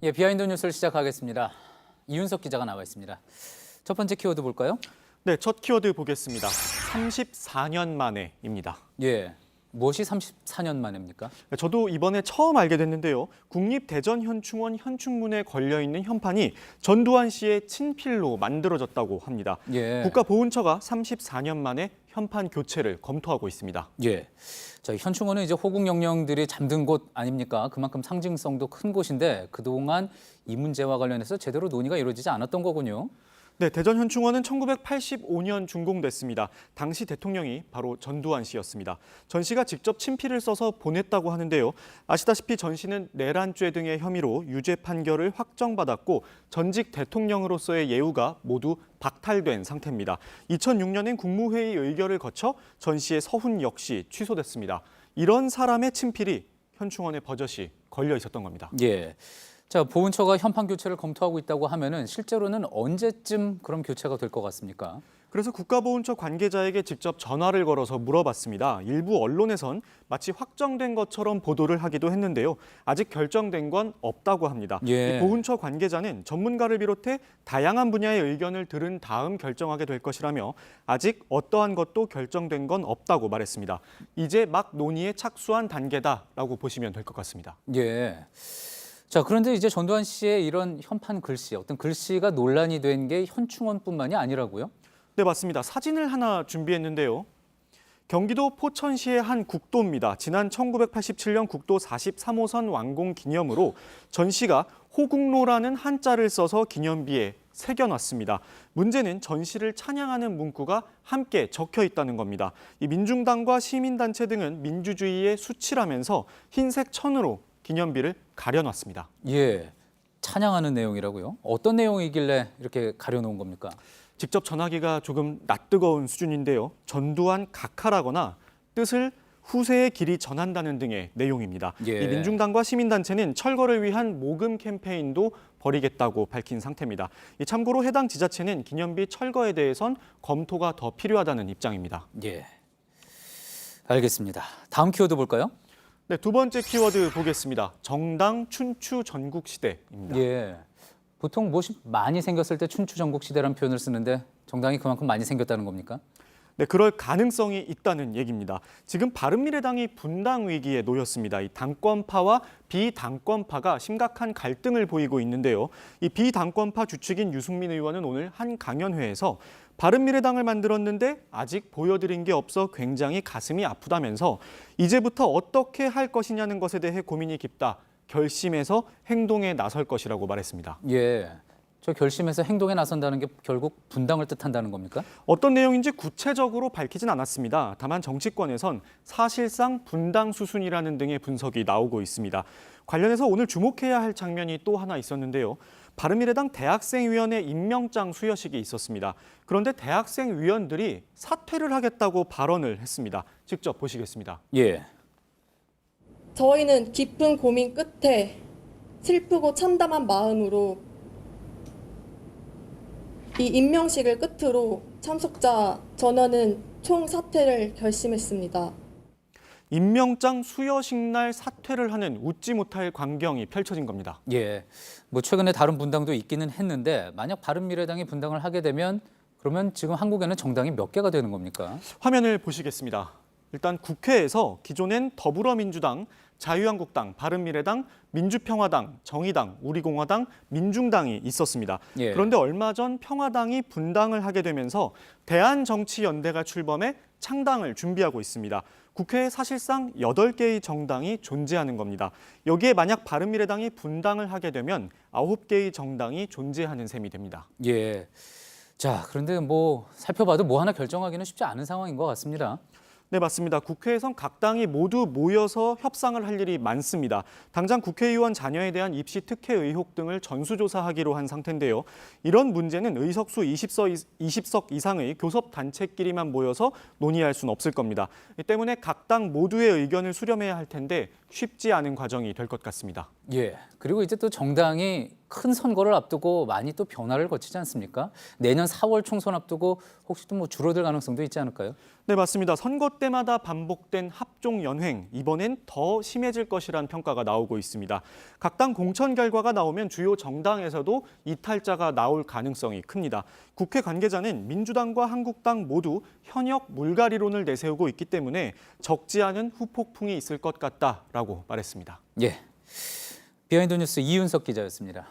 예, 비하인드 뉴스를 시작하겠습니다. 이윤석 기자가 나와 있습니다. 첫 번째 키워드 볼까요? 네, 첫 키워드 보겠습니다. 34년 만에입니다. 예, 무엇이 34년 만입니까? 저도 이번에 처음 알게 됐는데요. 국립대전현충원 현충문에 걸려있는 현판이 전두환 씨의 친필로 만들어졌다고 합니다. 예. 국가보훈처가 34년 만에 현판 교체를 검토하고 있습니다. 예. 자, 현충원은 이제 호국 영령들이 잠든 곳 아닙니까? 그만큼 상징성도 큰 곳인데 그동안 이 문제와 관련해서 제대로 논의가 이루어지지 않았던 거군요. 네, 대전현충원은 1985년 준공됐습니다. 당시 대통령이 바로 전두환 씨였습니다. 전 씨가 직접 친필을 써서 보냈다고 하는데요. 아시다시피 전 씨는 내란죄 등의 혐의로 유죄 판결을 확정받았고 전직 대통령으로서의 예우가 모두 박탈된 상태입니다. 2006년엔 국무회의 의결을 거쳐 전 씨의 서훈 역시 취소됐습니다. 이런 사람의 친필이 현충원에 버젓이 걸려 있었던 겁니다. 예. 자, 보훈처가 현판 교체를 검토하고 있다고 하면은 실제로는 언제쯤 그런 교체가 될 것 같습니까? 그래서 국가보훈처 관계자에게 직접 전화를 걸어서 물어봤습니다. 일부 언론에선 마치 확정된 것처럼 보도를 하기도 했는데요. 아직 결정된 건 없다고 합니다. 예. 이 보훈처 관계자는 전문가를 비롯해 다양한 분야의 의견을 들은 다음 결정하게 될 것이라며 아직 어떠한 것도 결정된 건 없다고 말했습니다. 이제 막 논의에 착수한 단계다라고 보시면 될 것 같습니다. 예. 자, 그런데 이제 전두환 씨의 이런 현판 글씨, 어떤 글씨가 논란이 된 게 현충원뿐만이 아니라고요? 네, 맞습니다. 사진을 하나 준비했는데요. 경기도 포천시의 한 국도입니다. 지난 1987년 국도 43호선 완공 기념으로 전 씨가 호국로라는 한자를 써서 기념비에 새겨놨습니다. 문제는 전 씨를 찬양하는 문구가 함께 적혀 있다는 겁니다. 이 민중당과 시민단체 등은 민주주의에 수치라면서 흰색 천으로 기념비를 가려놨습니다. 예, 찬양하는 내용이라고요? 어떤 내용이길래 이렇게 가려놓은 겁니까? 직접 전하기가 조금 낯뜨거운 수준인데요. 전두환 각하라거나 뜻을 후세의 길이 전한다는 등의 내용입니다. 예. 이 민중당과 시민단체는 철거를 위한 모금 캠페인도 벌이겠다고 밝힌 상태입니다. 참고로 해당 지자체는 기념비 철거에 대해선 검토가 더 필요하다는 입장입니다. 예, 알겠습니다. 다음 키워드 볼까요? 네, 두 번째 키워드 보겠습니다. 정당 춘추 전국시대입니다. 예, 보통 무엇이 많이 생겼을 때 춘추전국시대라는 표현을 쓰는데 정당이 그만큼 많이 생겼다는 겁니까? 네, 그럴 가능성이 있다는 얘기입니다. 지금 바른미래당이 분당 위기에 놓였습니다. 이 당권파와 비당권파가 심각한 갈등을 보이고 있는데요. 이 비당권파 주축인 유승민 의원은 오늘 한 강연회에서 바른미래당을 만들었는데 아직 보여드린 게 없어 굉장히 가슴이 아프다면서 이제부터 어떻게 할 것이냐는 것에 대해 고민이 깊다. 결심해서 행동에 나설 것이라고 말했습니다. 예, 저 결심해서 행동에 나선다는 게 결국 분당을 뜻한다는 겁니까? 어떤 내용인지 구체적으로 밝히진 않았습니다. 다만 정치권에선 사실상 분당 수순이라는 등의 분석이 나오고 있습니다. 관련해서 오늘 주목해야 할 장면이 또 하나 있었는데요. 바른미래당 대학생위원회 임명장 수여식이 있었습니다. 그런데 대학생위원들이 사퇴를 하겠다고 발언을 했습니다. 직접 보시겠습니다. 예. 저희는 깊은 고민 끝에 슬프고 참담한 마음으로 이 임명식을 끝으로 참석자 전원은 총사퇴를 결심했습니다. 임명장 수여식 날 사퇴를 하는 웃지 못할 광경이 펼쳐진 겁니다. 예, 뭐 최근에 다른 분당도 있기는 했는데 만약 바른미래당이 분당을 하게 되면 그러면 지금 한국에는 정당이 몇 개가 되는 겁니까? 화면을 보시겠습니다. 일단 국회에서 기존엔 더불어민주당, 자유한국당, 바른미래당, 민주평화당, 정의당, 우리공화당, 민중당이 있었습니다. 예. 그런데 얼마 전 평화당이 분당을 하게 되면서 대한정치연대가 출범해 창당을 준비하고 있습니다. 국회에 사실상 8개의 정당이 존재하는 겁니다. 여기에 만약 바른미래당이 분당을 하게 되면 9개의 정당이 존재하는 셈이 됩니다. 예. 자, 그런데 뭐 살펴봐도 뭐 하나 결정하기는 쉽지 않은 상황인 것 같습니다. 네, 맞습니다. 국회에선 각 당이 모두 모여서 협상을 할 일이 많습니다. 당장 국회의원 자녀에 대한 입시 특혜 의혹 등을 전수조사하기로 한 상태인데요. 이런 문제는 의석수 20석 이상의 교섭단체끼리만 모여서 논의할 수는 없을 겁니다. 이 때문에 각 당 모두의 의견을 수렴해야 할 텐데 쉽지 않은 과정이 될 것 같습니다. 예. 그리고 이제 또 정당이 큰 선거를 앞두고 많이 또 변화를 거치지 않습니까? 내년 4월 총선 앞두고 혹시 또 뭐 줄어들 가능성도 있지 않을까요? 네, 맞습니다. 선거 때마다 반복된 합종 연횡, 이번엔 더 심해질 것이란 평가가 나오고 있습니다. 각 당 공천 결과가 나오면 주요 정당에서도 이탈자가 나올 가능성이 큽니다. 국회 관계자는 민주당과 한국당 모두 현역 물갈이론을 내세우고 있기 때문에 적지 않은 후폭풍이 있을 것 같다라고 말했습니다. 예. 비하인드 뉴스 이윤석 기자였습니다.